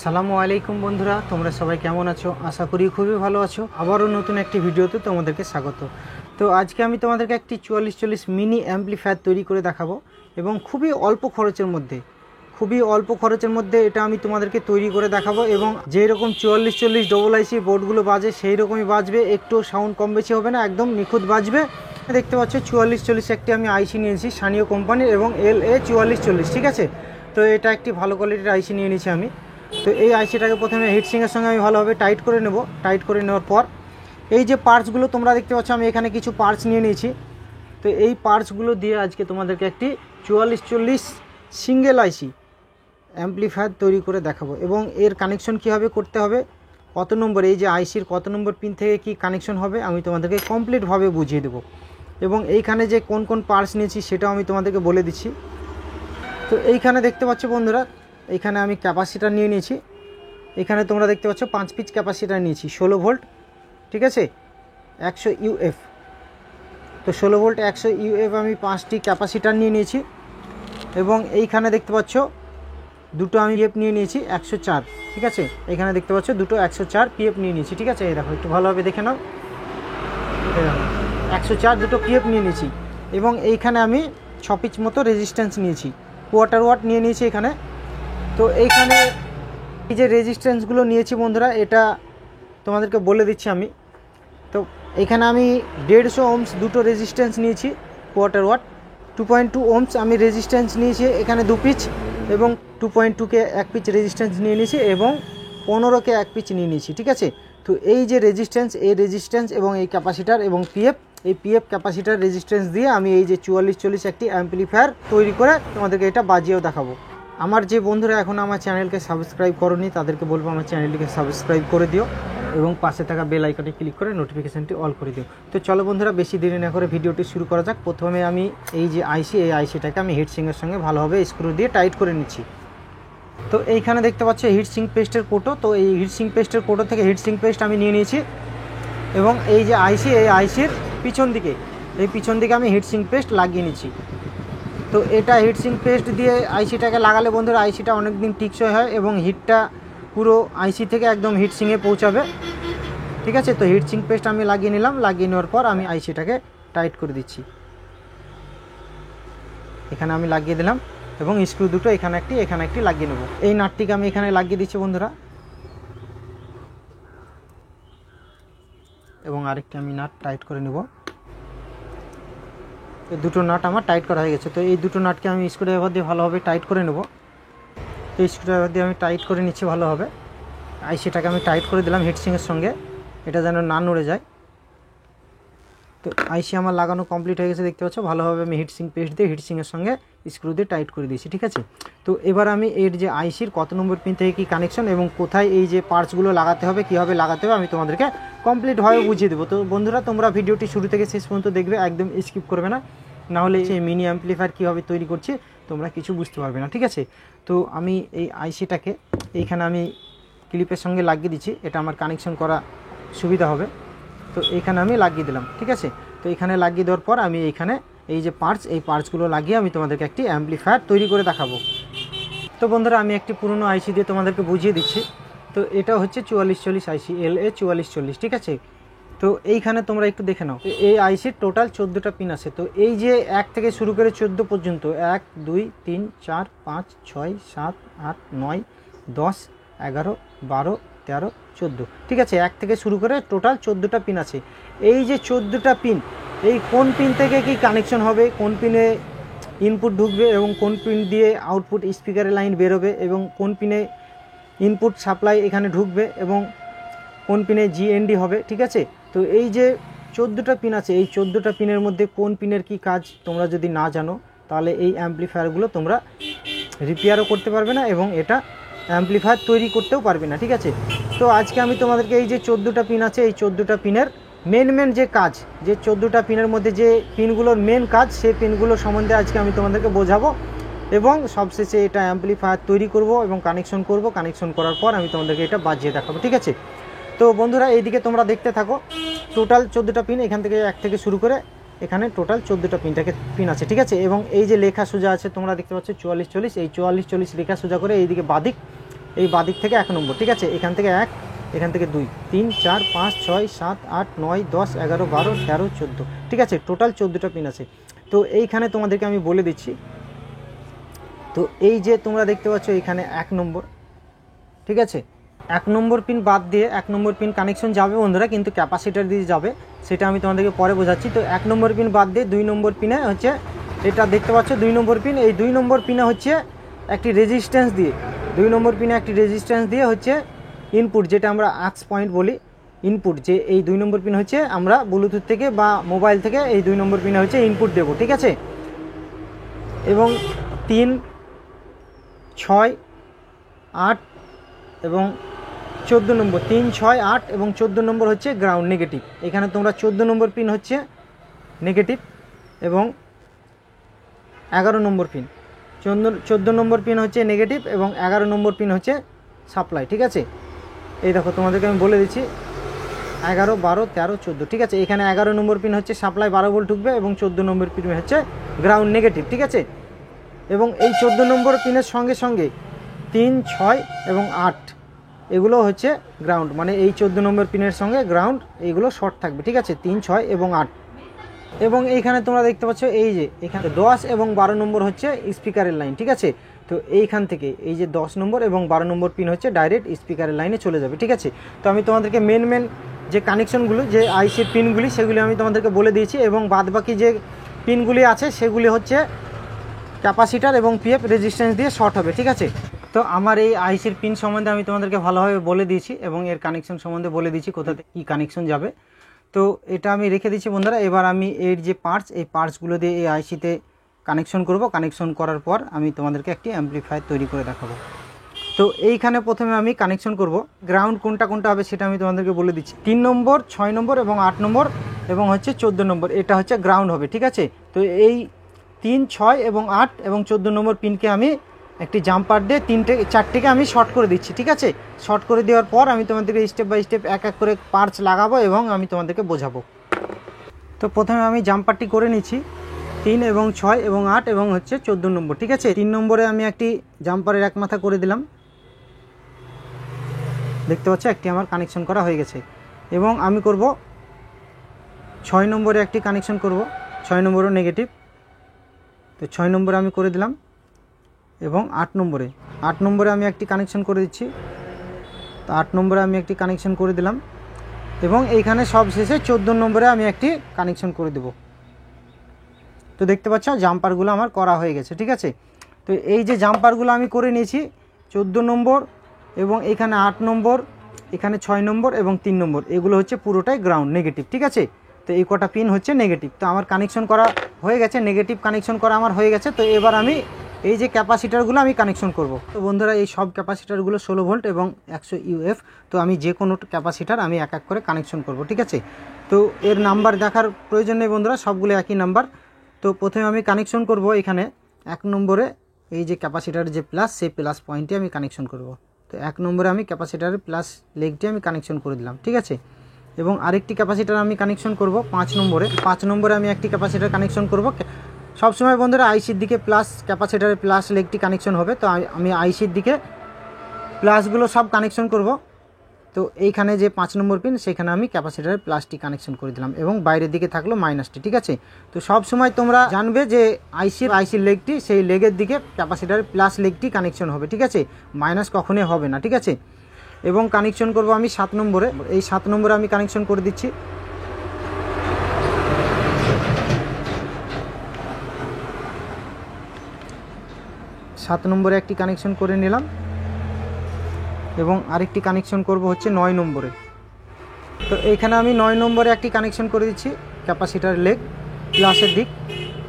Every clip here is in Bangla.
আসসালামু আলাইকুম বন্ধুরা, তোমরা সবাই কেমন আছো? আশা করি খুবই ভালো আছো। আবারও নতুন একটি ভিডিওতে তোমাদেরকে স্বাগত। তো আজকে আমি তোমাদেরকে একটি 4440 মিনি অ্যাম্পলিফায়ার তৈরি করে দেখাবো এবং খুবই অল্প খরচের মধ্যে এটা আমি তোমাদেরকে তৈরি করে দেখাবো। এবং যেই রকম 4440 ডবল আইসি বোর্ডগুলো বাজে সেই রকমই বাজবে, একটু সাউন্ড কম বেশি হবে না, একদম নিখুঁত বাজবে। দেখতে পাচ্ছ 4440 একটি আমি আইসি নিয়েছি সানিও কোম্পানির এবং LA 4440, ঠিক আছে। তো এটা একটি ভালো কোয়ালিটির আইসি নিয়ে নিয়েছি আমি। তো এই আইসিটাকে প্রথমে হিটসিংয়ের সঙ্গে আমি ভালোভাবে টাইট করে নেব। টাইট করে নেওয়ার পর এই যে পার্টসগুলো তোমরা দেখতে পাচ্ছ, আমি এখানে কিছু পার্টস নিয়ে নিয়েছি। তো এই পার্টসগুলো দিয়ে আজকে তোমাদেরকে একটি 4440 সিঙ্গেল আইসি অ্যাম্পলিফায়ার তৈরি করে দেখাবো। এবং এর কানেকশন কীভাবে করতে হবে, কত নম্বর, এই যে আইসির কত নম্বর পিন থেকে কি কানেকশন হবে আমি তোমাদেরকে কমপ্লিটভাবে বুঝিয়ে দেবো। এবং এইখানে যে কোন কোন পার্টস নিয়েছি সেটাও আমি তোমাদেরকে বলে দিচ্ছি। তো এইখানে দেখতে পাচ্ছ বন্ধুরা, এইখানে আমি ক্যাপাসিটার নিয়ে নিয়েছি। এখানে তোমরা দেখতে পাচ্ছ 5 পিচ ক্যাপাসিটার নিয়েছি 16 ভোল্ট, ঠিক আছে, 100 UF। তো 16 ভোল্ট 100 UF আমি 5টি ক্যাপাসিটার নিয়ে নিয়েছি। এবং এইখানে দেখতে পাচ্ছ দুটো আমি পিএফ নিয়ে নিয়েছি 104, ঠিক আছে। এখানে দেখতে পাচ্ছ দুটো 104 পিএফ নিয়ে নিয়েছি, ঠিক আছে। এই দেখো, একটু ভালোভাবে দেখে নাও, 104 দুটো পিএফ নিয়ে নিয়েছি। এবং এইখানে আমি 6 পিচ মতো রেজিস্ট্যান্স নিয়েছি, কোয়ার্টার ওয়াট নিয়ে নিয়েছি এখানে। তো এইখানে এই যে রেজিস্ট্যান্সগুলো নিয়েছি বন্ধুরা, এটা তোমাদেরকে বলে দিচ্ছি আমি। তো এখানে আমি 150 ওহমস দুটো রেজিস্ট্যান্স নিয়েছি কোয়ার্টার ওয়াট, 2.2 ওহমস আমি রেজিস্ট্যান্স নিয়েছি এখানে 2 পিচ, এবং 2.2কে 1 পিচ রেজিস্ট্যান্স নিয়ে নিয়েছি, এবং 15কে 1 পিচ নিয়ে নিয়েছি, ঠিক আছে। তো এই যে রেজিস্ট্যান্স, এই রেজিস্ট্যান্স এবং এই ক্যাপাসিটার এবং এই পিএফ ক্যাপাসিটার রেজিস্ট্যান্স দিয়ে আমি এই যে 4440 একটি অ্যাম্পলিফায়ার তৈরি করে তোমাদেরকে এটা বাজিয়েও দেখাবো। আমার যে বন্ধুরা এখন আমার চ্যানেলকে সাবস্ক্রাইব করোনি তাদেরকে বলবো আমার চ্যানেলটিকে সাবস্ক্রাইব করে দিও এবং পাশে থাকা বেল আইকনে ক্লিক করে নোটিফিকেশানটি অল করে দিও। তো চলো বন্ধুরা, বেশি দেরি না করে ভিডিওটি শুরু করা যাক। প্রথমে আমি এই যে এই আইসিটাকে আমি হিটসিংয়ের সঙ্গে ভালোভাবে স্ক্রু দিয়ে টাইট করে নিচ্ছি। তো এইখানে দেখতে পাচ্ছ হিটসিং পেস্টের কোটো। তো এই হিটসিং পেস্টের কোটো থেকে হিটসিং পেস্ট আমি নিয়ে নিয়েছি। এবং এই যে এই আইসির পিছন দিকে আমি হিটসিং পেস্ট লাগিয়ে নিচ্ছি। তো এটা হিটসিং পেস্ট দিয়ে আইসিটাকে লাগালে বন্ধুরা আইসিটা অনেক দিন টিকসই হয় এবং হিটটা পুরো আইসি থেকে একদম হিটসিংয়ে পৌঁছাবে, ঠিক আছে। তো হিটসিং পেস্ট আমি লাগিয়ে নিলাম। লাগিয়ে নেওয়ার পর আমি আইসিটাকে টাইট করে দিচ্ছি। এখানে আমি লাগিয়ে দিলাম এবং স্ক্রু দুটো এখানে একটি লাগিয়ে নেব। এই নাটটিকে আমি এখানে লাগিয়ে দিচ্ছি বন্ধুরা, এবং আরেকটি আমি নাট টাইট করে নেব। এই দুটো নাট আমার টাইট করা হয়ে গেছে। তো এই দুটো নাটকে আমি স্ক্রুড্রাইভার দিয়ে ভালোভাবে টাইট করে নেব। তো স্ক্রুড্রাইভার দিয়ে আমি টাইট করে নিচ্ছি ভালোভাবে। আইসিটাকে আমি টাইট করে দিলাম হিটসিংয়ের সঙ্গে, এটা যেন না নড়ে যায়। তো আইসি আমার লাগানো কমপ্লিট হয়ে গেছে, দেখতে পাচ্ছ। ভালোভাবে আমি হিটসিং পেস্ট দিয়ে হিটসিংয়ের সঙ্গে স্ক্রু দিয়ে টাইট করে দিয়েছি, ঠিক আছে। তো এবার আমি এর যে আইসির কত নম্বর পিন থেকে কী কানেকশন এবং কোথায় এই যে পার্টসগুলো লাগাতে হবে, কীভাবে লাগাতে হবে আমি তোমাদেরকে কমপ্লিটভাবে বুঝিয়ে দেবো। তো বন্ধুরা, তোমরা ভিডিওটি শুরু থেকে শেষ পর্যন্ত দেখবে, একদম স্কিপ করবে না, নাহলে সেই মিনি অ্যাম্পলিফায়ার কীভাবে তৈরি করছি তোমরা কিছু বুঝতে পারবে না, ঠিক আছে। তো আমি এই আইসিটাকে এইখানে আমি ক্লিপের সঙ্গে লাগিয়ে দিচ্ছি, এটা আমার কানেকশন করা সুবিধা হবে। তো এইখানে আমি লাগিয়ে দিলাম, ঠিক আছে। তো এখানে লাগিয়ে দেওয়ার পর আমি এইখানে এই যে এই পার্টসগুলো লাগিয়ে আমি তোমাদেরকে একটি অ্যাম্পলিফায়ার তৈরি করে দেখাবো। তো বন্ধুরা, আমি একটি পুরনো আইসি দিয়ে তোমাদেরকে বুঝিয়ে দিচ্ছি। তো এটা হচ্ছে 4440 আইসি, LA 4440, ঠিক আছে। তো এইখানে তোমরা একটু দেখে নাও, এই আইসির টোটাল 14টা পিন আছে। তো এই যে 1 থেকে শুরু করে 14 পর্যন্ত, 1 2 3 4 5 6 7 8 9 10 11 12 13 14, ঠিক আছে। 1 থেকে শুরু করে টোটাল 14টা পিন আছে। এই যে 14টা পিন, এই কোন পিন থেকে কি কানেকশন হবে, কোন পিনে ইনপুট ঢুকবে এবং কোন পিন দিয়ে আউটপুট স্পিকারের লাইন বেরোবে, এবং কোন পিনে ইনপুট সাপ্লাই এখানে ঢুকবে এবং কোন পিনে GND হবে, ঠিক আছে। তো এই যে 14টা পিন আছে, এই 14টা পিনের মধ্যে কোন পিনের কি কাজ তোমরা যদি না জানো তাহলে এই অ্যাম্পলিফায়ারগুলো তোমরা রিপেয়ারও করতে পারবে না এবং এটা অ্যাম্পলিফায়ার তৈরি করতেও পারবে না, ঠিক আছে। তো আজকে আমি তোমাদেরকে এই যে 14টা পিন আছে, এই 14টা পিনের মেন যে কাজ, যে 14টা পিনের মধ্যে যে পিনগুলোর মেন কাজ, সেই পিনগুলো সম্বন্ধে আজকে আমি তোমাদেরকে বোঝাবো এবং সবশেষে এটা অ্যাম্পলিফায়ার তৈরি করব এবং কানেকশন করব। কানেকশন করার পর আমি তোমাদেরকে এটা বাজিয়ে দেখাবো, ঠিক আছে। তো বন্ধুরা, এইদিকে তোমরা দেখতে থাকো। টোটাল 14টা পিন, এখান থেকে 1 থেকে শুরু করে এখানে টোটাল 14টা পিন আছে, ঠিক আছে। এবং এই যে লেখা সোজা আছে তোমরা দেখতে পাচ্ছ 4440, এই 4440 লেখা সোজা করে এইদিকে বাদিক এই বাদিক থেকে 1 নম্বর, ঠিক আছে। এখান থেকে 1, এখান থেকে 2, 3, 4, 5, 6, 7, 8, 9, 10, 11, 12, 13, 14, ঠিক আছে। টোটাল 14টা পিন আছে। তো এইখানে তোমাদেরকে আমি বলে দিচ্ছি। তো এই যে তোমরা দেখতে পাচ্ছ এখানে 1 নম্বর, ঠিক আছে। 1 নম্বর পিন বাদ দিয়ে 1 নম্বর পিন কানেকশন যাবে বন্ধুরা, কিন্তু ক্যাপাসিটার দিয়ে যাবে, সেটা আমি তোমাদেরকে পরে বোঝাচ্ছি। তো 1 নম্বর পিন বাদ দিয়ে 2 নম্বর পিনে হচ্ছে, এটা দেখতে পাচ্ছ 2 নম্বর পিন। এই 2 নম্বর পিনে হচ্ছে একটি রেজিস্ট্যান্স দিয়ে, 2 নম্বর পিনে একটি রেজিস্ট্যান্স দিয়ে হচ্ছে ইনপুট, যেটা আমরা আক্স পয়েন্ট বলি, ইনপুট। যে এই 2 নম্বর পিন হচ্ছে আমরা ব্লুটুথ থেকে বা মোবাইল থেকে এই 2 নম্বর পিনে হচ্ছে ইনপুট দেবো, ঠিক আছে। এবং 3, 6, 8 এবং 14 নম্বর, 3, 6, 8 এবং 14 নম্বর হচ্ছে গ্রাউন্ড নেগেটিভ। এখানে তোমরা 14 নম্বর পিন হচ্ছে নেগেটিভ এবং 11 নম্বর পিন, 14 নম্বর পিন হচ্ছে নেগেটিভ এবং 11 নম্বর পিন হচ্ছে সাপ্লাই, ঠিক আছে। এই দেখো তোমাদেরকে আমি বলে দিচ্ছি 11, 12, 13, 14, ঠিক আছে। এখানে 11 নম্বর পিন হচ্ছে সাপ্লাই 12 ভোল্ট ঢুকবে এবং 14 নম্বর পিন হচ্ছে গ্রাউন্ড নেগেটিভ, ঠিক আছে। এবং এই 14 নম্বর পিনের সঙ্গে সঙ্গে 3, 6 এবং 8 এগুলো হচ্ছে গ্রাউন্ড, মানে এই 14 নম্বর পিনের সঙ্গে গ্রাউন্ড এইগুলো শর্ট থাকবে, ঠিক আছে। 3, 6 এবং 8। এবং এইখানে তোমরা দেখতে পাচ্ছ এই যে এখানে 10 এবং 12 নম্বর হচ্ছে স্পিকারের লাইন, ঠিক আছে। তো এইখান থেকে এই যে 10 নম্বর এবং 12 নম্বর পিন হচ্ছে ডাইরেক্ট স্পিকারের লাইনে চলে যাবে, ঠিক আছে। তো আমি তোমাদেরকে মেন যে কানেকশনগুলো, যে আইসির পিনগুলি, সেগুলি আমি তোমাদেরকে বলে দিয়েছি। এবং বাদবাকি যে পিনগুলি আছে সেগুলি হচ্ছে ক্যাপাসিটার এবং পিএফ রেজিস্ট্যান্স দিয়ে শর্ট হবে, ঠিক আছে। তো আমার এই আইসির পিন সম্বন্ধে আমি তোমাদেরকে ভালোভাবে বলে দিয়েছি এবং এর কানেকশন সম্বন্ধে বলে দিয়েছি, কোথাতে কী কানেকশন যাবে। তো এটা আমি রেখে দিচ্ছি বন্ধুরা। এবার আমি এর যে পার্টস, এই পার্টসগুলো দিয়ে এই আইসিতে কানেকশন করব। কানেকশন করার পর আমি তোমাদেরকে একটি অ্যাম্পলিফায়ার তৈরি করে দেখাবো। তো এইখানে প্রথমে আমি কানেকশন করব। গ্রাউন্ড কোনটা কোনটা হবে সেটা আমি তোমাদেরকে বলে দিচ্ছি। 3 নম্বর, 6 নম্বর এবং 8 নম্বর এবং হচ্ছে 14 নম্বর, এটা হচ্ছে গ্রাউন্ড হবে, ঠিক আছে। তো এই 3, 6 এবং 8 এবং 14 নম্বর পিনকে আমি একটি জাম্পার দিয়ে 4টেকে আমি শর্ট করে দিচ্ছি, ঠিক আছে। শর্ট করে দেওয়ার পর আমি তোমাদেরকে স্টেপ বাই স্টেপ এক এক করে পার্টস লাগাবো এবং আমি তোমাদেরকে বোঝাবো। তো প্রথমে আমি জাম্পারটি করে নিচ্ছি 3 এবং 6 এবং 8 এবং হচ্ছে 14 নম্বর, ঠিক আছে। 3 নম্বরে আমি একটি জাম্পারের এক মাথা করে দিলাম, দেখতে পাচ্ছ একটি আমার কানেকশন করা হয়ে গেছে। এবং আমি করব 6 নম্বরে একটি কানেকশন করব, 6 নম্বরও নেগেটিভ। তো 6 নম্বরে আমি করে দিলাম এবং 8 নম্বরে আমি একটি কানেকশন করে দিচ্ছি। তো 8 নম্বরে আমি একটি কানেকশন করে দিলাম এবং এইখানে সব শেষে 14 নম্বরে আমি একটি কানেকশন করে দেব। তো দেখতে পাচ্ছ জাম্পারগুলো আমার করা হয়ে গেছে, ঠিক আছে। তো এই যে জাম্পারগুলো আমি করে নিয়েছি 14 নম্বর এবং এখানে 8 নম্বর, এখানে 6 নম্বর এবং 3 নম্বর, এগুলো হচ্ছে পুরোটাই গ্রাউন্ড নেগেটিভ, ঠিক আছে। তো এই কটা পিন হচ্ছে নেগেটিভ। তো আমার কানেকশন করা হয়ে গেছে, নেগেটিভ কানেকশন করা আমার হয়ে গেছে। তো এবার আমি এই যে ক্যাপাসিটারগুলো আমি কানেকশন করব। তো বন্ধুরা এই সব ক্যাপাসিটারগুলো 16 ভোল্ট এবং 100 ইউএফ। তো আমি যে কোনো ক্যাপাসিটার আমি এক এক করে কানেকশন করব, ঠিক আছে। তো এর নাম্বার দেখার প্রয়োজন নেই বন্ধুরা, সবগুলো একই নাম্বার। তো প্রথমে আমি কানেকশন করব এখানে 1 নম্বরে এই যে ক্যাপাসিটারের যে প্লাস, সেই প্লাস পয়েন্টে আমি কানেকশন করব। তো 1 নম্বরে আমি ক্যাপাসিটারের প্লাস লেগটি আমি কানেকশন করে দিলাম, ঠিক আছে। এবং আরেকটি ক্যাপাসিটার আমি কানেকশন করব 5 নম্বরে। 5 নম্বরে আমি একটি ক্যাপাসিটার কানেকশন করব। সবসময় বন্ধুরা আইসির দিকে প্লাস, ক্যাপাসিটারের প্লাস লেগটি কানেকশন হবে। তো আমি আইসির দিকে প্লাসগুলো সব কানেকশন করব। তো এইখানে যে 5 নম্বর পিন, সেখানে আমি ক্যাপাসিটারের প্লাসটি কানেকশন করে দিলাম এবং বাইরের দিকে থাকলো মাইনাসটি, ঠিক আছে। তো সব সময় তোমরা জানবে যে আইসির লেগটি, সেই লেগের দিকে ক্যাপাসিটারের প্লাস লেগটি কানেকশন হবে, ঠিক আছে। মাইনাস কখনোই হবে না, ঠিক আছে। এবং কানেকশন করব আমি 7 নম্বরে। এই 7 নম্বরে আমি কানেকশন করে দিচ্ছি। সাত নম্বরে একটি কানেকশন করে নিলাম এবং আরেকটি কানেকশন করব হচ্ছে 9 নম্বরে। তো এইখানে আমি 9 নম্বরে একটি কানেকশন করে দিচ্ছি ক্যাপাসিটার লেগ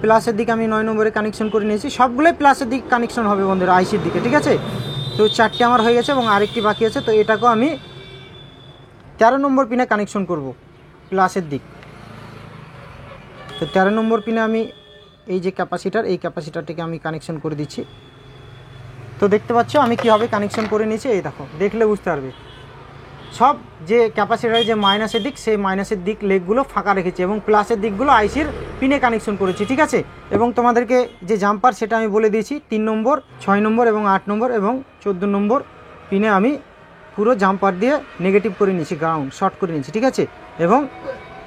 প্লাসের দিক আমি 9 নম্বরে কানেকশন করে নিয়েছি। সবগুলোই প্লাসের দিক কানেকশন হবে বন্ধুরা আইসির দিকে, ঠিক আছে। তো 4টে আমার হয়ে গেছে এবং আরেকটি বাকি আছে। তো এটাকেও আমি 13 নম্বর পিনে কানেকশন করব প্লাসের দিক। তো 13 নম্বর পিনে আমি এই যে ক্যাপাসিটার, এই ক্যাপাসিটারটিকে আমি কানেকশন করে দিচ্ছি। তো দেখতে পাচ্ছ আমি কীভাবে কানেকশন করে নিয়েছি, এই দেখো, দেখলে বুঝতে পারবে। সব যে ক্যাপাসিটারের যে মাইনাসের দিক, সেই মাইনাসের দিক লেগগুলো ফাঁকা রেখেছি এবং প্লাসের দিকগুলো আইসির পিনে কানেকশন করেছি, ঠিক আছে। এবং তোমাদেরকে যে জাম্পার সেটা আমি বলে দিয়েছি 3 নম্বর, 6 নম্বর এবং 8 নম্বর এবং 14 নম্বর পিনে আমি পুরো জাম্পার দিয়ে নেগেটিভ করে নিয়েছি, গ্রাউন্ড শর্ট করে নিয়েছি, ঠিক আছে। এবং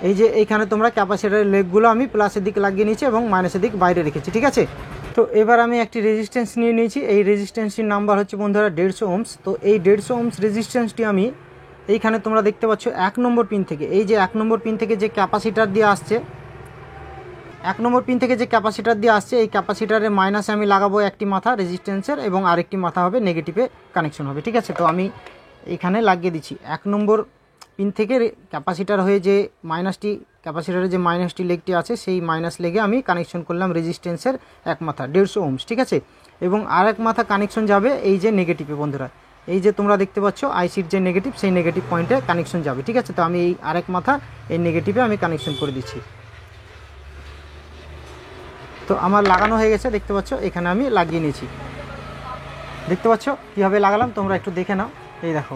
এই যে এইখানে তোমরা ক্যাপাসিটারের লেগগুলো আমি প্লাসের দিকে লাগিয়ে নিয়েছি এবং মাইনাসের দিক বাইরে রেখেছি, ঠিক আছে। তো এবার আমি একটি রেজিস্ট্যান্স নিয়ে নিয়েছি। এই রেজিস্ট্যান্সটির নাম্বার হচ্ছে বন্ধুরা 150 ওহমস। তো এই 150 ওহমস রেজিস্ট্যান্সটি আমি এইখানে তোমরা দেখতে পাচ্ছ 1 নম্বর পিন থেকে, এই যে 1 নম্বর পিন থেকে যে ক্যাপাসিটার দিয়ে আসছে, 1 নম্বর পিন থেকে যে ক্যাপাসিটার দিয়ে আসছে, এই ক্যাপাসিটারের মাইনাসে আমি লাগাবো একটি মাথা রেজিস্ট্যান্সের এবং আরেকটি মাথা হবে নেগেটিভে কানেকশন হবে, ঠিক আছে। তো আমি এখানে লাগিয়ে দিচ্ছি 1 নম্বর পিন থেকে ক্যাপাসিটার হয়ে যে মাইনাসটি, ক্যাপাসিটারের যে মাইনাসটি লেগটি আছে সেই মাইনাস লেগে আমি কানেকশন করলাম রেজিস্ট্যান্সের এক মাথা 150 ওহমস, ঠিক আছে। এবং আরেক মাথা কানেকশন যাবে এই যে নেগেটিভে বন্ধুরা, এই যে তোমরা দেখতে পাচ্ছ আইসির যে নেগেটিভ, সেই নেগেটিভ পয়েন্টে কানেকশন যাবে, ঠিক আছে। তো আমি এই আরেক মাথা এই নেগেটিভে আমি কানেকশন করে দিচ্ছি। তো আমার লাগানো হয়ে গেছে, দেখতে পাচ্ছ এখানে আমি লাগিয়ে নিয়েছি। দেখতে পাচ্ছ কীভাবে লাগালাম, তোমরা একটু দেখে নাও। এই দেখো,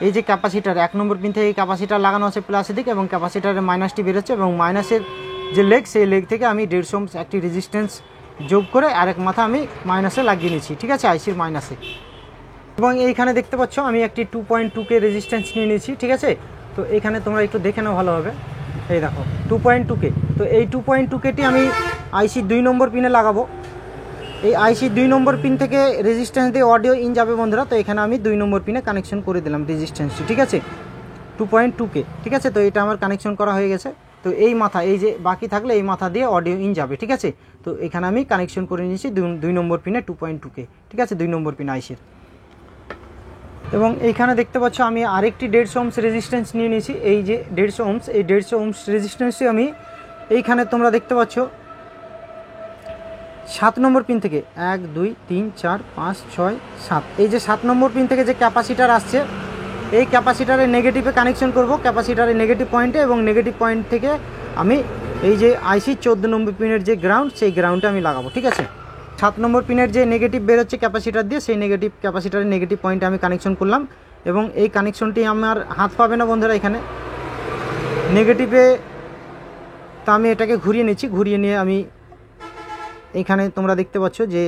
এই যে ক্যাপাসিটার 1 নম্বর পিন থেকে ক্যাপাসিটার লাগানো আছে প্লাসের দিক এবং ক্যাপাসিটারের মাইনাসটি বেরোচ্ছে এবং মাইনাসের যে লেগ, সেই লেগ থেকে আমি 150 ওহমস একটি রেজিস্ট্যান্স যোগ করে আরেক মাথা আমি মাইনাসে লাগিয়ে নিয়েছি, ঠিক আছে, আইসির মাইনাসে। এবং এইখানে দেখতে পাচ্ছ আমি একটি 2.2K রেজিস্ট্যান্স নিয়ে নিয়েছি, ঠিক আছে। তো এইখানে তোমরা একটু দেখে নাও ভালোভাবে। এই দেখো 2.2K। তো এই 2.2Kটি আমি আইসির 2 নম্বর পিনে লাগাবো। এই আইসির 2 নম্বর পিন থেকে রেজিস্ট্যান্স দিয়ে অডিও ইন যাবে বন্ধুরা। তো এখানে আমি 2 নম্বর পিনে কানেকশন করে দিলাম রেজিস্ট্যান্সটি, ঠিক আছে, 2.2K, ঠিক আছে। তো এটা আমার কানেকশন করা হয়ে গেছে। তো এই মাথা, এই যে বাকি থাকলে এই মাথা দিয়ে অডিও ইন যাবে, ঠিক আছে। তো এখানে আমি কানেকশন করে নিয়েছি 2 নম্বর পিনে 2.2K, ঠিক আছে, 2 নম্বর পিন আইসির। এবং এইখানে দেখতে পাচ্ছ আমি আরেকটি 150 ওহমস রেজিস্ট্যান্স নিয়ে নিয়েছি। এই যে 150 ওহমস, এই 150 ওহমস রেজিস্ট্যান্সটি আমি এইখানে তোমরা দেখতে পাচ্ছ 7 নম্বর পিন থেকে 1 2 3 4 5 6 7, এই যে 7 নম্বর পিন থেকে যে ক্যাপাসিটার আসছে, এই ক্যাপাসিটারের নেগেটিভে কানেকশন করব, ক্যাপাসিটারের নেগেটিভ পয়েন্টে, এবং নেগেটিভ পয়েন্ট থেকে আমি এই যে আইসি 14 নম্বর পিনের যে গ্রাউন্ড, সেই গ্রাউন্ডে আমি লাগাবো, ঠিক আছে। 7 নম্বর পিনের যে নেগেটিভ বেরোচ্ছে ক্যাপাসিটার দিয়ে, সেই নেগেটিভ ক্যাপাসিটারের নেগেটিভ পয়েন্টে আমি কানেকশন করলাম। এবং এই কানেকশনটি আমার হাত পাবে না বন্ধুরা, এখানে নেগেটিভে। তা আমি এটাকে ঘুরিয়ে নিচ্ছি, ঘুরিয়ে নিয়ে আমি এইখানে তোমরা দেখতে পাচ্ছ যে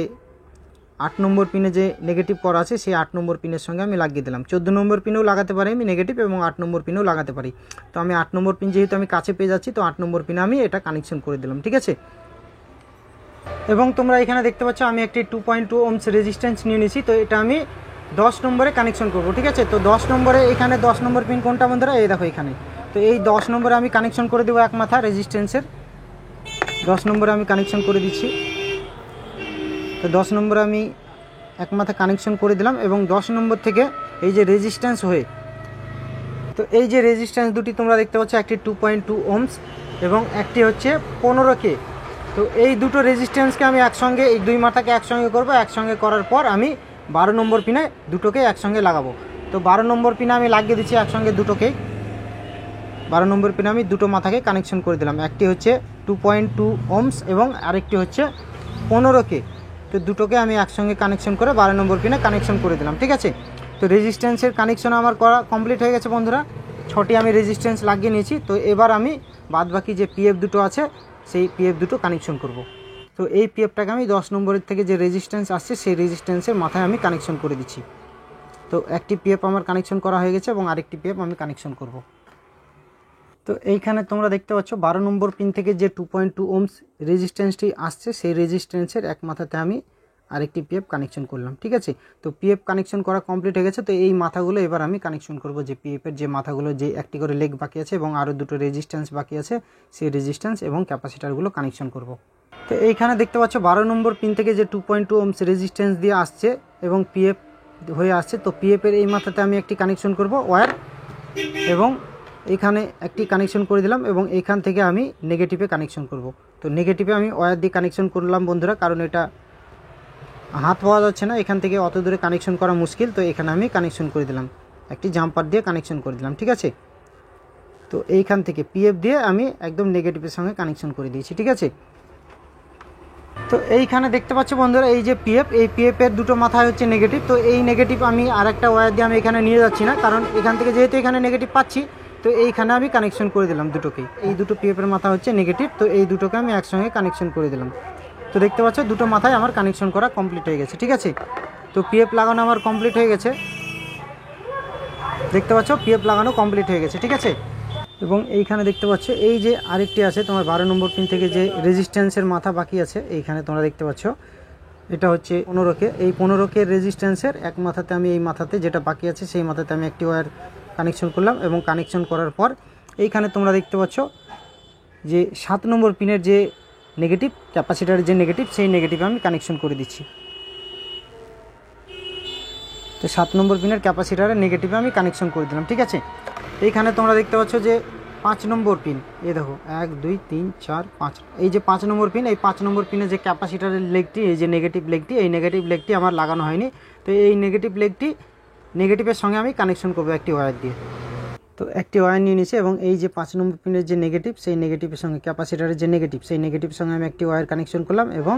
8 নম্বর পিনে যে নেগেটিভ করা আছে, সেই 8 নম্বর পিনের সঙ্গে আমি লাগিয়ে দিলাম। 14 নম্বর পিনেও লাগাতে পারি আমি নেগেটিভ, এবং 8 নম্বর পিনেও লাগাতে পারি। তো আমি 8 নম্বর পিন যেহেতু আমি কাছে পেয়ে যাচ্ছি, তো 8 নম্বর পিনে আমি এটা কানেকশন করে দিলাম, ঠিক আছে। এবং তোমরা এখানে দেখতে পাচ্ছ আমি একটি 2.2 ওহমস রেজিস্ট্যান্স নিয়ে নিয়েছি। তো এটা আমি 10 নম্বরে কানেকশন করব, ঠিক আছে। তো 10 নম্বরে, এখানে 10 নম্বর পিন কোনটা বন্ধুরা, এই দেখো এখানে। তো এই 10 নম্বরে আমি কানেকশন করে দেবো এক মাথা রেজিস্ট্যান্সের। 10 নম্বরে আমি কানেকশন করে দিচ্ছি। তো 10 নম্বরে আমি এক মাথা কানেকশন করে দিলাম। এবং 10 নম্বর থেকে এই যে রেজিস্ট্যান্স হয়ে, তো এই যে রেজিস্ট্যান্স দুটি তোমরা দেখতে পাচ্ছ, একটি 2.2 ওহমস এবং একটি হচ্ছে 15K। তো এই দুটো রেজিস্ট্যান্সকে আমি একসঙ্গে, এই দুই মাথাকে একসঙ্গে করব। একসঙ্গে করার পর আমি 12 নম্বর পিনে দুটোকে একসঙ্গে লাগাবো। তো 12 নম্বর পিনে আমি লাগিয়ে দিচ্ছি একসঙ্গে দুটোকেই। 12 নম্বর পিনে আমি দুটো মাথাকে কানেকশন করে দিলাম। একটি হচ্ছে 2.2 ওহমস এবং আরেকটি হচ্ছে 15K। তো দুটোকে আমি একসঙ্গে কানেকশন করে 12 নম্বর পিনে কানেকশন করে দিলাম, ঠিক আছে। তো রেজিস্ট্যান্সের কানেকশন আমার করা কমপ্লিট হয়ে গেছে বন্ধুরা। 6টি আমি রেজিস্ট্যান্স লাগিয়ে নিয়েছি। তো এবার আমি বাদবাকি যে পিএফ দুটো আছে, সেই পিএফ দুটো কানেকশন করব। তো এই পিএফটাকে আমি 10 নম্বরের থেকে যে রেজিস্ট্যান্স আসছে, সেই রেজিস্ট্যান্সের মাথায় আমি কানেকশন করে দিচ্ছি। তো একটি পিএফ আমার কানেকশন করা হয়ে গেছে এবং আরেকটি পিএফ আমি কানেকশন করব। তো এইখানে তোমরা দেখতে পাচ্ছ 12 নম্বর পিন থেকে যে 2.2 ওহমস রেজিস্ট্যান্সটি আসছে, সেই রেজিস্ট্যান্সের এক মাথাতে আমি আরেকটি পিএফ কানেকশন করলাম, ঠিক আছে। তো পিএফ কানেকশন করা কমপ্লিট হয়ে গেছে। তো এই মাথাগুলো এবার আমি কানেকশন করব, যে পিএফের যে মাথাগুলো, যে একটি করে লেগ বাকি আছে এবং আরও দুটো রেজিস্ট্যান্স বাকি আছে, সেই রেজিস্ট্যান্স এবং ক্যাপাসিটারগুলো কানেকশন করব। তো এইখানে দেখতে পাচ্ছ 12 নম্বর পিন থেকে যে 2.2 ওহমস রেজিস্ট্যান্স দিয়ে আসছে এবং পিএফ হয়ে আসছে। তো পিএফের এই মাথাতে আমি একটি কানেকশন করব ওয়্যার, এবং এখানে একটি কানেকশন করে দিলাম। এবং এইখান থেকে আমি নেগেটিভে কানেকশন করব। তো নেগেটিভে আমি ওয়্যার দিয়ে কানেকশন করলাম বন্ধুরা, কারণ এটা হাত পাওয়া যাচ্ছে না, এখান থেকে অত দূরে কানেকশন করা মুশকিল। তো এখানে আমি কানেকশন করে দিলাম, একটি জাম্পার দিয়ে কানেকশন করে দিলাম, ঠিক আছে। তো এইখান থেকে পিএফ দিয়ে আমি একদম নেগেটিভের সঙ্গে কানেকশন করে দিয়েছি, ঠিক আছে। তো এইখানে দেখতে পাচ্ছ বন্ধুরা, এই যে পিএফ, এই পিএফের দুটো মাথায় হচ্ছে নেগেটিভ। তো এই নেগেটিভ আমি আরেকটা ওয়্যার দিয়ে আমি এখানে নিয়ে যাচ্ছি না, কারণ এখান থেকে যেহেতু এখানে নেগেটিভ পাচ্ছি, তো এইখানে আমি কানেকশন করে দিলাম দুটোকেই। এই দুটো পিএফের মাথা হচ্ছে নেগেটিভ, তো এই দুটোকে আমি একসঙ্গে কানেকশন করে দিলাম। তো দেখতে পাচ্ছ দুটো মাথায় আমার কানেকশন করা কমপ্লিট হয়ে গেছে, ঠিক আছে। তো পিএফ লাগানো আমার কমপ্লিট হয়ে গেছে। দেখতে পাচ্ছ পিএফ লাগানো কমপ্লিট হয়ে গেছে, ঠিক আছে। এবং এইখানে দেখতে পাচ্ছ এই যে আরেকটি আছে তোমার 12 নম্বর পিন থেকে যে রেজিস্ট্যান্সের মাথা বাকি আছে, এইখানে তোমরা দেখতে পাচ্ছ এটা হচ্ছে 15K। এই 15K রেজিস্ট্যান্সের এক মাথাতে আমি এই মাথাতে যেটা বাকি আছে সেই মাথাতে আমি একটি ওয়্যার কানেকশন করলাম এবং কানেকশন করার পর এইখানে তোমরা দেখতে পাচ্ছ যে 7 নম্বর পিনের যে নেগেটিভ, ক্যাপাসিটারের যে নেগেটিভ, সেই নেগেটিভে আমি কানেকশন করে দিচ্ছি। তো 7 নম্বর পিনের ক্যাপাসিটারের নেগেটিভে আমি কানেকশন করে দিলাম, ঠিক আছে। এইখানে তোমরা দেখতে পাচ্ছ যে 5 নম্বর পিন, এই দেখো 1 2 3 4 5, এই যে 5 নম্বর পিন, এই 5 নম্বর পিনে যে ক্যাপাসিটারের লেগটি, এই যে নেগেটিভ লেগটি, এই নেগেটিভ লেগটি আমার লাগানো হয়নি। তো এই নেগেটিভ লেগটি নেগেটিভের সঙ্গে আমি কানেকশন করবো একটি ওয়্যার দিয়ে। তো একটি ওয়্যার নিয়ে নিয়েছি এবং এই যে 5 নম্বর পিনের যে নেগেটিভ, সেই নেগেটিভের সঙ্গে ক্যাপাসিটারের যে নেগেটিভ, সেই নেগেটিভের সঙ্গে আমি একটি ওয়্যার কানেকশন করলাম এবং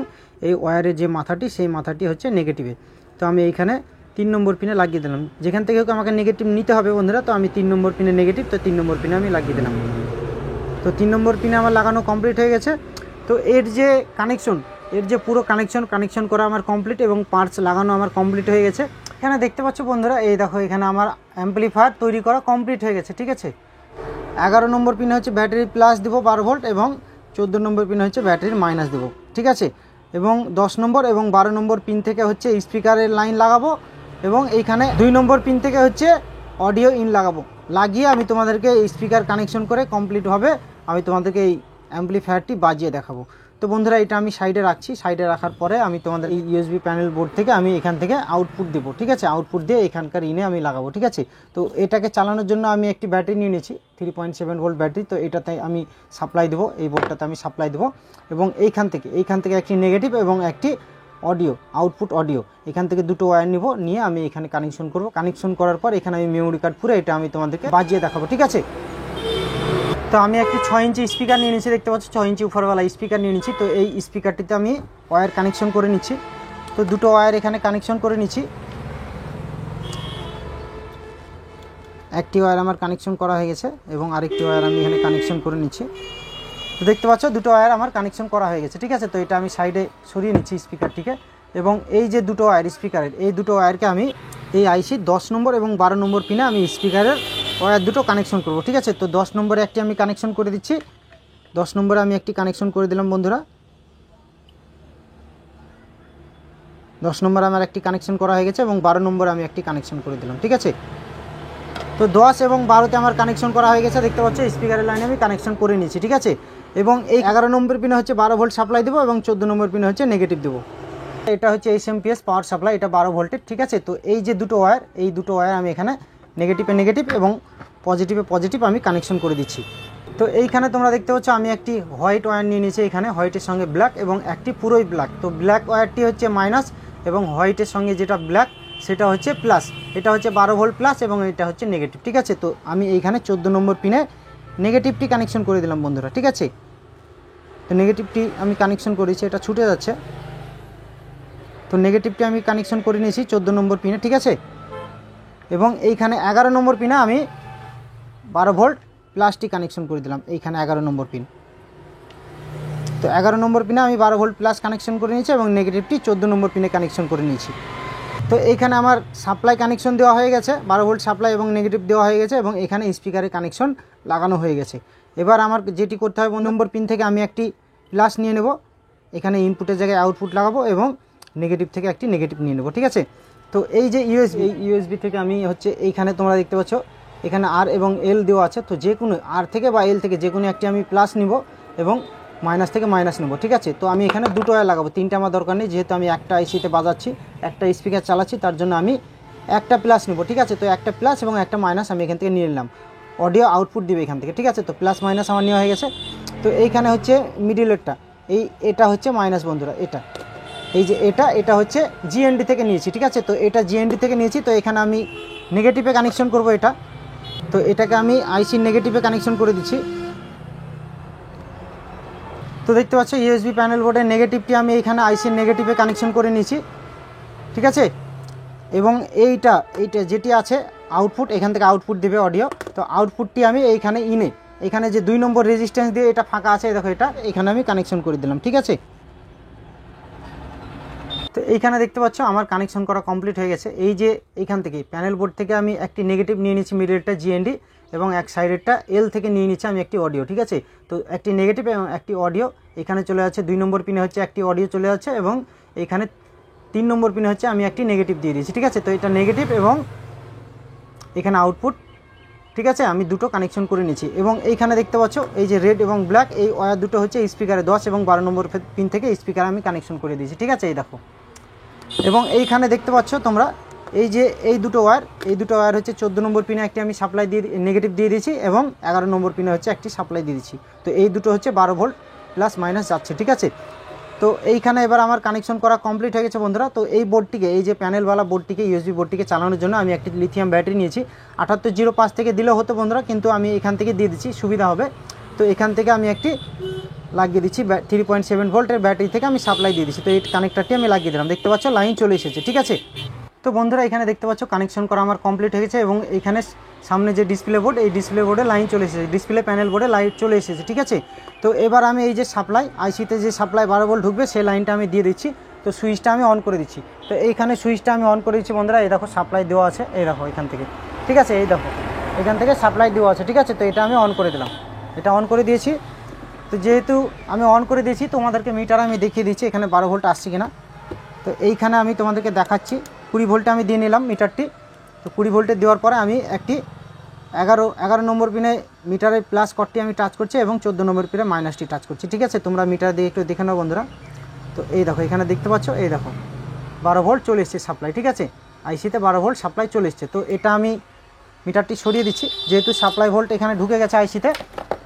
এই ওয়্যারের যে মাথাটি, সেই মাথাটি হচ্ছে নেগেটিভে। তো আমি এইখানে 3 নম্বর পিনে লাগিয়ে দিলাম। যেখান থেকে আমাকে নেগেটিভ নিতে হবে বন্ধুরা, তো আমি 3 নম্বর পিনে নেগেটিভ, তো 3 নম্বর পিনে আমি লাগিয়ে দিলাম। তো 3 নম্বর পিনে আমার লাগানো কমপ্লিট হয়ে গেছে। তো এর যে কানেকশন, এর যে পুরো কানেকশন করা আমার কমপ্লিট এবং পার্টস লাগানো আমার কমপ্লিট হয়ে গেছে। এখানে দেখতে পাচ্ছ বন্ধুরা, এই দেখো এখানে আমার অ্যাম্পলিফায়ার তৈরি করা কমপ্লিট হয়ে গেছে, ঠিক আছে। 11 নম্বর পিনে হচ্ছে ব্যাটারির প্লাস দেবো 12 ভোল্ট এবং 14 নম্বর পিনে হচ্ছে ব্যাটারির মাইনাস দেবো, ঠিক আছে। এবং 10 নম্বর এবং 12 নম্বর পিন থেকে হচ্ছে স্পিকারের লাইন লাগাবো এবং এইখানে 2 নম্বর পিন থেকে হচ্ছে অডিও ইন লাগাবো। লাগিয়ে আমি তোমাদেরকে স্পিকার কানেকশন করে কমপ্লিটভাবে আমি তোমাদেরকে এই অ্যাম্পলিফায়ারটি বাজিয়ে দেখাবো। তো বন্ধুরা এটা আমি সাইডে রাখছি। সাইডে রাখার পরে আমি তোমাদের এই ইউএসবি প্যানেল বোর্ড থেকে আমি এখান থেকে আউটপুট দেবো, ঠিক আছে। আউটপুট দিয়ে এখানকার ইনে আমি লাগাবো, ঠিক আছে। তো এটাকে চালানোর জন্য আমি একটি ব্যাটারি নিয়ে নিয়েছি, 3.7 ভোল্ট ব্যাটারি। তো এটাতে আমি সাপ্লাই দেবো, এই বোর্ডটাতে আমি সাপ্লাই দেবো এবং এইখান থেকে একটি নেগেটিভ এবং একটি অডিও, আউটপুট অডিও, এখান থেকে দুটো ওয়্যার নিব, নিয়ে আমি এখানে কানেকশন করব। কানেকশন করার পর এখানে আমি মেমোরি কার্ড পুরো এটা আমি তোমাদেরকে বাজিয়ে দেখাবো, ঠিক আছে। তো আমি একটি 6 ইঞ্চি স্পিকার নিয়ে নিচ্ছি, দেখতে পাচ্ছ 6 ইঞ্চি উপরওয়ালা স্পিকার নিয়ে নিচ্ছি। তো এই স্পিকারটিতে আমি ওয়্যার কানেকশন করে নিচ্ছি। তো দুটো ওয়্যার এখানে কানেকশন করে নিচ্ছি। একটি ওয়্যার আমার কানেকশন করা হয়ে গেছে এবং আরেকটি ওয়্যার আমি এখানে কানেকশন করে নিচ্ছি। তো দেখতে পাচ্ছ দুটো ওয়্যার আমার কানেকশন করা হয়ে গেছে, ঠিক আছে। তো এটা আমি সাইডে সরিয়ে নিচ্ছি স্পিকারটিকে এবং এই যে দুটো ওয়্যার স্পিকারের, এই দুটো ওয়্যারকে আমি এই আইসি 10 নম্বর এবং 12 নম্বর পিনে আমি স্পিকারের ওয়্যার দুটো কানেকশন করব, ঠিক আছে। তো 10 নম্বরে একটি আমি কানেকশন করে দিচ্ছি। 10 নম্বরে আমি একটি কানেকশন করে দিলাম বন্ধুরা। 10 নম্বরে আমার একটি কানেকশন করা হয়ে গেছে এবং 12 নম্বরে আমি একটি কানেকশন করে দিলাম, ঠিক আছে। তো 10 এবং 12তে আমার কানেকশন করা হয়ে গেছে, দেখতে পাচ্ছ স্পিকারের লাইনে আমি কানেকশন করে নিয়েছি, ঠিক আছে। এবং এই 11 নম্বর পিনে হচ্ছে 12 ভোল্ট সাপ্লাই দেবো এবং 14 নম্বর পিনে হচ্ছে নেগেটিভ দেবো। এটা হচ্ছে SMPS পাওয়ার সাপ্লাই, এটা 12 ভোল্টের, ঠিক আছে। তো এই যে দুটো ওয়্যার, এই দুটো ওয়্যার আমি এখানে নেগেটিভে নেগেটিভ এবং পজিটিভে পজিটিভ আমি কানেকশন করে দিচ্ছি। তো এইখানে তোমরা দেখতে পাচ্ছ আমি একটি হোয়াইট ওয়্যার নিয়ে নিয়েছি, এখানে হোয়াইটের সঙ্গে ব্ল্যাক এবং একটি পুরোই ব্ল্যাক। তো ব্ল্যাক ওয়্যারটি হচ্ছে মাইনাস এবং হোয়াইটের সঙ্গে যেটা ব্ল্যাক সেটা হচ্ছে প্লাস। এটা হচ্ছে 12 ভোল্ট প্লাস এবং এটা হচ্ছে নেগেটিভ, ঠিক আছে। তো আমি এইখানে 14 নম্বর পিনে নেগেটিভটি কানেকশন করে দিলাম বন্ধুরা, ঠিক আছে। তো নেগেটিভটি আমি কানেকশন করেছি, এটা ছুটে যাচ্ছে। তো নেগেটিভটি আমি কানেকশন করে নিয়েছি 14 নম্বর পিনে, ঠিক আছে। এবং এইখানে 11 নম্বর পিনে আমি 12 ভোল্ট প্লাসটি কানেকশন করে দিলাম, এইখানে 11 নম্বর পিন। তো 11 নম্বর পিনে আমি 12 ভোল্ট প্লাস কানেকশন করে নিয়েছি এবং নেগেটিভটি 14 নম্বর পিনে কানেকশন করে নিয়েছি। তো এইখানে আমার সাপ্লাই কানেকশন দেওয়া হয়ে গেছে, 12 ভোল্ট সাপ্লাই এবং নেগেটিভ দেওয়া হয়ে গেছে এবং এখানে স্পিকারের কানেকশন লাগানো হয়ে গেছে। এবার আমার যেটি করতে হবে, নম্বর পিন থেকে আমি একটি প্লাস নিয়ে নেব, এখানে ইনপুটের জায়গায় আউটপুট লাগাবো এবং নেগেটিভ থেকে একটি নেগেটিভ নিয়ে নেব, ঠিক আছে। তো এই যে ইউএসবি থেকে আমি হচ্ছে এইখানে তোমরা দেখতে পাচ্ছ এখানে আর এবং এল দেওয়া আছে। তো যে কোনো আর থেকে বা এল থেকে যে কোনো একটি আমি প্লাস নিব এবং মাইনাস থেকে মাইনাস নেব, ঠিক আছে। তো আমি এখানে দুটো ওয়্যার লাগাবো, তিনটা আমার দরকার নেই, যেহেতু আমি একটা আইসিতে বাজাচ্ছি, একটা স্পিকার চালাচ্ছি, তার জন্য আমি একটা প্লাস নেব, ঠিক আছে। তো একটা প্লাস এবং একটা মাইনাস আমি এখান থেকে নিয়ে নিলাম। অডিও আউটপুট দিবে এখান থেকে, ঠিক আছে। তো প্লাস মাইনাস আমার নেওয়া হয়ে গেছে। তো এইখানে হচ্ছে মিডিলেরটা, এটা হচ্ছে মাইনাস বন্ধুরা, এই যে এটা হচ্ছে জিএনডি থেকে নিয়েছি, ঠিক আছে। তো এটা জিএনডি থেকে নিয়েছি। তো এখানে আমি নেগেটিভে কানেকশন করব এটা। তো এটাকে আমি আইসির নেগেটিভে কানেকশন করে দিচ্ছি। তো দেখতে পাচ্ছ ইউএসবি প্যানেল বোর্ডের নেগেটিভটি আমি এখানে আইসির নেগেটিভে কানেকশন করে নিয়েছি, ঠিক আছে। এবং এইটা যেটি আছে আউটপুট, এখান থেকে আউটপুট দেবে অডিও। তো আউটপুটটি আমি এইখানে এখানে যে 2 নম্বর রেজিস্ট্যান্স দিয়ে এটা ফাঁকা আছে, দেখো এটা এখানে আমি কানেকশন করে দিলাম, ঠিক আছে। তো এইখানে দেখতে পাচ্ছ আমার কানেকশন করা কমপ্লিট হয়ে গেছে। এই যে এইখান থেকে প্যানেল বোর্ড থেকে আমি একটি নেগেটিভ নিয়ে নিচ্ছি, মিডলটা জিএনডি এবং এক সাইডেরটা এল থেকে নিয়ে নিচ্ছি আমি একটি অডিও, ঠিক আছে। তো একটি নেগেটিভ এবং একটি অডিও এখানে চলে যাচ্ছে, 2 নম্বর পিনে হচ্ছে একটি অডিও চলে যাচ্ছে এবং এখানে 3 নম্বর পিনে হচ্ছে আমি একটি নেগেটিভ দিয়ে দিয়েছি, ঠিক আছে। তো এটা নেগেটিভ এবং এখানে আউটপুট, ঠিক আছে, আমি দুটো কানেকশন করে নিচ্ছি। এবং এইখানে দেখতে পাচ্ছ এই যে রেড এবং ব্ল্যাক এই ওয়্যার দুটো হচ্ছে স্পিকারে 10 এবং 12 নম্বর পিন থেকে স্পিকারে আমি কানেকশন করে দিয়েছি, ঠিক আছে। এই দেখো, এবং এইখানে দেখতে পাচ্ছ তোমরা এই যে এই দুটো ওয়্যার হচ্ছে 14 নম্বর পিনে একটি আমি সাপ্লাই দিয়ে নেগেটিভ দিয়ে দিয়েছি এবং 11 নম্বর পিনে হচ্ছে একটি সাপ্লাই দিয়ে দিচ্ছি। তো এই দুটো হচ্ছে 12 ভোল্ট প্লাস মাইনাস যাচ্ছে, ঠিক আছে। তো এইখানে এবার আমার কানেকশন করা কমপ্লিট হয়ে গেছে বন্ধুরা। তো এই বোর্ডটিকে, এই যে প্যানেলওয়ালা বোর্ডটিকে, ইউএসবি বোর্ডটিকে চালানোর জন্য আমি একটি লিথিয়াম ব্যাটারি নিয়েছি। 7805 থেকে দিলেও হতো বন্ধুরা, কিন্তু আমি এখান থেকে দিয়ে দিচ্ছি, সুবিধা হবে। তো এখান থেকে আমি একটি লাগিয়ে দিচ্ছি 3.7 ভোল্টের ব্যাটারি থেকে আমি সাপ্লাই দিয়ে দিচ্ছি। তো এই কানেক্টারটি আমি লাগিয়ে দিলাম, দেখতে পাচ্ছ লাইন চলে এসেছে, ঠিক আছে। তো বন্ধুরা এখানে দেখতে পাচ্ছ কানেকশন করা আমার কমপ্লিট হয়ে গেছে এবং এখানে সামনে যে ডিসপ্লে বোর্ড, এই ডিসপ্লে বোর্ডে লাইন চলে এসেছে, ডিসপ্লে প্যানেল বোর্ডে লাইট চলে এসেছে, ঠিক আছে। তো এবার আমি এই যে সাপ্লাই আইসিতে যে সাপ্লাই 12 ভোল্ট ঢুকবে সেই লাইনটা আমি দিয়ে দিচ্ছি। তো সুইচটা আমি অন করে দিচ্ছি। তো এইখানে সুইচটা আমি অন করে দিচ্ছি বন্ধুরা। এই দেখো সাপ্লাই দেওয়া আছে, এই দেখো এখান থেকে, ঠিক আছে। এই দেখো এখান থেকে সাপ্লাই দেওয়া আছে, ঠিক আছে। তো এটা আমি অন করে দিলাম, এটা অন করে দিয়েছি। তো যেহেতু আমি অন করে দিয়েছি তোমাদেরকে মিটার আমি দেখিয়ে দিচ্ছি এখানে 12 ভোল্ট আসছে কিনা। তো এইখানে আমি তোমাদেরকে দেখাচ্ছি 20 ভোল্টে আমি দিয়ে নিলাম মিটারটি। তো 20 ভোল্টে দেওয়ার পরে আমি একটি 11 নম্বর পিনে মিটারের প্লাস কটটি আমি টাচ করছি এবং 14 নম্বর পিনে মাইনাসটি টাচ করছি, ঠিক আছে। তোমরা মিটার দিয়ে একটু দেখে নাও বন্ধুরা। তো এই দেখো এখানে দেখতে পাচ্ছ, এই দেখো 12 ভোল্ট চলে এসছে সাপ্লাই, ঠিক আছে। আইসিতে 12 ভোল্ট সাপ্লাই চলে এসছে। তো এটা আমি মিটারটি সরিয়ে দিচ্ছি, যেহেতু সাপ্লাই ভোল্ট এখানে ঢুকে গেছে আইসিতে।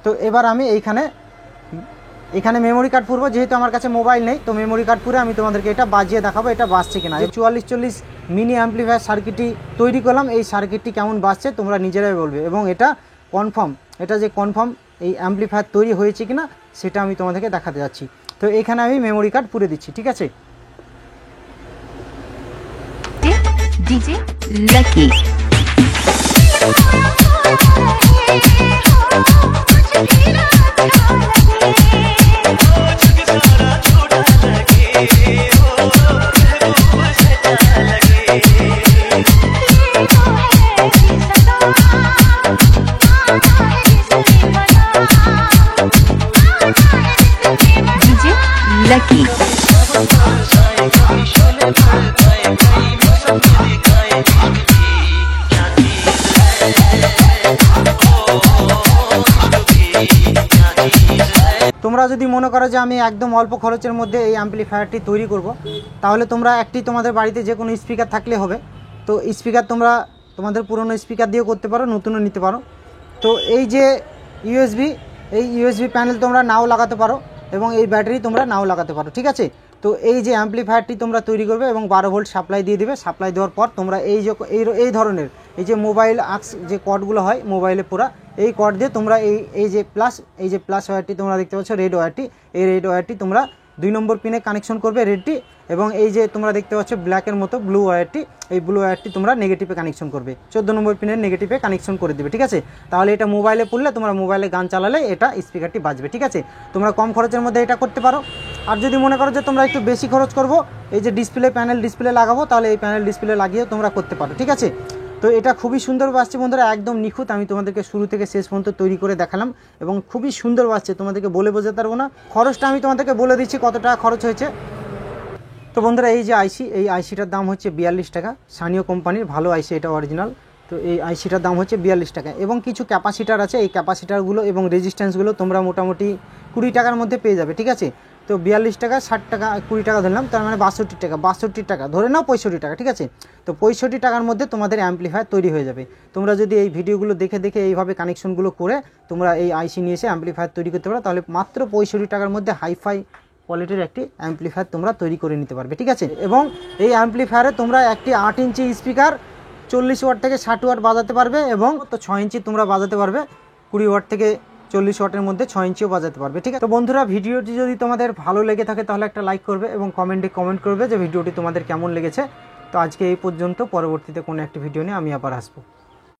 তো এবার আমি এখানে মেমোরি কার্ড পুরবো, যেহেতু আমার কাছে মোবাইল নেই। তো মেমোরি কার্ড পুরে আমি তোমাদেরকে এটা বাজিয়ে দেখাবো এটা বাজছে কিনা। 4440 মিনি অ্যাম্পলিফায়ার সার্কিটটি তৈরি করলাম, এই সার্কিটটি কেমন বাজছে তোমরা নিজেরাই বলবে এবং এটা কনফার্ম, এটা যে কনফার্ম এই অ্যাম্পলিফায়ার তৈরি হয়েছে কিনা সেটা আমি তোমাদেরকে দেখাতে যাচ্ছি। তো এখানে আমি মেমোরি কার্ড পুরে দিচ্ছি, ঠিক আছে। ডিজে লাকি ডিজে লাকি তোমরা যদি মনে করো যে আমি একদম অল্প খরচের মধ্যে এই অ্যাম্পলিফায়ারটি তৈরি করব, তাহলে তোমরা তোমাদের বাড়িতে যে কোনো স্পিকার থাকলে হবে। তো স্পিকার তোমরা তোমাদের পুরনো স্পিকার দিয়েও করতে পারো, নতুনও নিতে পারো। তো এই যে ইউএসবি প্যানেল তোমরা নাও লাগাতে পারো এবং এই ব্যাটারি তোমরা নাও লাগাতে পারো, ঠিক আছে। তো এই যে অ্যাম্পলিফায়ারটি তোমরা তৈরি করবে এবং 12 ভোল্ট সাপ্লাই দিয়ে দেবে। সাপ্লাই দেওয়ার পর তোমরা এই ধরনের এই যে মোবাইল আক্স যে কর্ডগুলো হয় মোবাইলে পুরা, এই কর্ড দিয়ে তোমরা এই যে প্লাস ওয়্যারটি তোমরা দেখতে পাচ্ছ, রেড ওয়্যারটি, এই রেড ওয়্যারটি তোমরা 2 নম্বর পিনে কানেকশন করবে রেডটি, এবং এই যে তোমরা দেখতে পাচ্ছ ব্ল্যাকের মতো ব্লু ওয়্যারটি, এই ব্লু ওয়্যারটি তোমরা নেগেটিভে কানেকশন করবে, 14 নম্বর পিনের নেগেটিভে কানেকশন করে দেবে, ঠিক আছে। তাহলে এটা মোবাইলে পড়লে তোমরা মোবাইলে গান চালালে এটা স্পিকারটি বাজবে, ঠিক আছে। তোমরা কম খরচের মধ্যে এটা করতে পারো। আর যদি মনে করো যে তোমরা একটু বেশি খরচ করবো, এই যে প্যানেল ডিসপ্লে লাগাবো, তাহলে এই প্যানেল ডিসপ্লে লাগিয়েও তোমরা করতে পারো, ঠিক আছে। তো এটা খুবই সুন্দর বাজছে বন্ধুরা, একদম নিখুঁত। আমি তোমাদেরকে শুরু থেকে শেষ পর্যন্ত তৈরি করে দেখালাম এবং খুবই সুন্দর বাজছে, তোমাদেরকে বলে বোঝাতে পারবো না। খরচটা আমি তোমাদেরকে বলে দিচ্ছি কত টাকা খরচ হয়েছে। তো বন্ধুরা এই যে এই আইসিটার দাম হচ্ছে 42 টাকা, সানিও কোম্পানির ভালো আইসি, এটা অরিজিনাল। তো এই আইসিটার দাম হচ্ছে 42 টাকা এবং কিছু ক্যাপাসিটার আছে, এই ক্যাপাসিটারগুলো এবং রেজিস্ট্যান্সগুলো তোমরা মোটামুটি 20 টাকার মধ্যে পেয়ে যাবে, ঠিক আছে। তো 42 টাকা, 60 টাকা, 20 টাকা ধরলাম, তার মানে 62 টাকা ধরে নাও, 65 টাকা, ঠিক আছে। তো 65 টাকার মধ্যে তোমাদের অ্যাম্পলিফায়ার তৈরি হয়ে যাবে। তোমরা যদি এই ভিডিওগুলো দেখে এইভাবে কানেকশনগুলো করে তোমরা এই আইসি নিয়ে এসে অ্যাম্পলিফায়ার তৈরি করতে পারো, তাহলে মাত্র 65 টাকার মধ্যে হাইফাই কোয়ালিটির একটি অ্যাম্পলিফায়ার তোমরা তৈরি করে নিতে পারবে, ঠিক আছে। এবং এই অ্যাম্পলিফায়ারে তোমরা একটি 8 ইঞ্চি স্পিকার 40 ওয়াট থেকে 60 ওয়াট বাজাতে পারবে এবং তো 6 ইঞ্চি তোমরা বাজাতে পারবে, 20 ওয়াট থেকে 40 ওয়াটের মধ্যে 6 ইঞ্চিও বাজাতে পারবে, ঠিক আছে। তো বন্ধুরা ভিডিওটি যদি তোমাদের ভালো লেগে থাকে তাহলে একটা লাইক করবে এবং কমেন্টে কমেন্ট করবে যে ভিডিওটি তোমাদের কেমন লেগেছে। তো আজকে এই পর্যন্ত, পরবর্তীতে কোনো একটি ভিডিও নিয়ে আমি আবার আসবো।